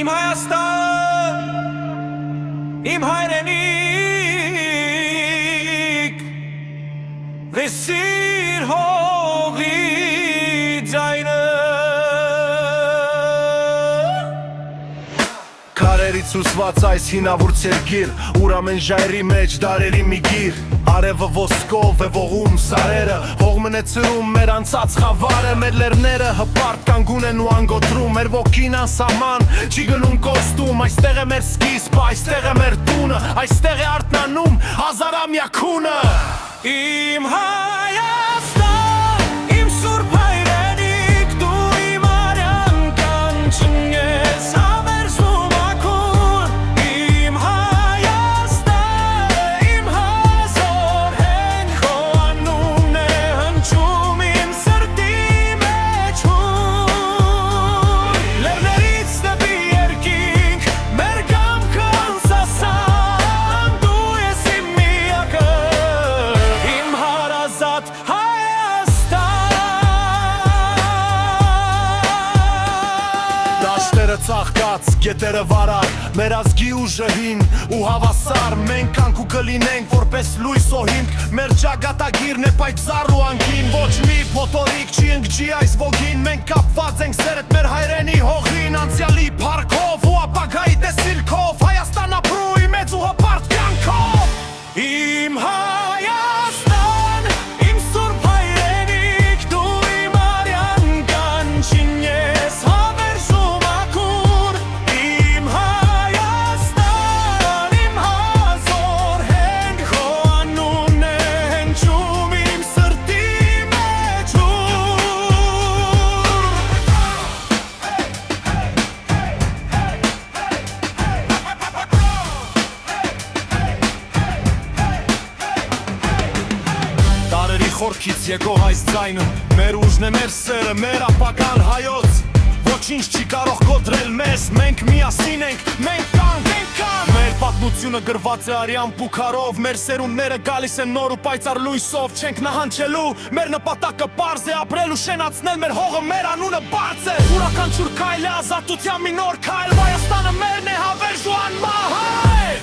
Իմ Հայաստան, իմ հայրենիք, լսիր հողի ձայնը։ Քարերից հյուսված այս հինավուրց երկիր, ուր ամեն ժայռի մեջ դարերի մի գիր, արևը ոսկով է ողում սարերը, հողմն է ծրում մեր անցած խավարը, մեր լեռները հպարտ կանգուն են ու անգոտրում, մեր ոգին անսահման չի գնում կոստում, այստեղ է մեր սկիզբը, այստեղ է մեր տունը, այստեղ է արթնանում հազարամյա քունը։ Իմ Հայաստան, իմ սուրբ հայրենիք, դու իմ արյան կանչն ես, հավերժում ակուն։ Իմ Հայաստան, իմ հազոր հենք, քո անունն է հնչում իմ սրտի մեջ հուն։ Լեռներից դեպի երկինք, մեր կամքը անսասան, դու ես իմ միակը, իմ հարազատ Հայաստան։ Դաշտերը ծաղկած, գետերը վարար, մեր ազգի ուժը հին ու հավասար, մենք կանք ու կլինենք որպես լույս ու հիմք, մեր ճակատագիրն է պայծառ ու անկին, ոչ մի փոթորիկ չի ընկճի այս ոգին, մենք կապված ենք սերտ մեր հայրենի հողին, անցյալի փառքով ու ապագայի տեսիլքով, Հայաստան ապրույ մեծ ու հպարտ կյանքով։ Իմ Հայաստան, իմ սուրբ հայրենիք, դու իմ արյան կանչին ես, հավերժում ակուն։ Իմ Հայաստան, իմ հազոր հենք, քո անունն է հնչում իմ սրտի մեջ Տարերի խորքից եկող այս ձայնը, մեր ուժն է մեր սերը, մեր ապագան հայոց, ոչինչ չի կարող կոտրել մեզ, մենք միասին ենք, մենք կանք, մեր պատմությունը գրված է արյան պուքարով, մեր սերունդները գալիս են նոր ու պայծառ լույսով, չենք նահանջելու, մեր նպատակը պարզ է ապրել ու շենացնել մեր հողը, մեր անունը բարձր, յուրաքանչյուր քայլ է ազատության մի նոր քայլ, Հայաստանը մերն է հավերժ ու անմահայր։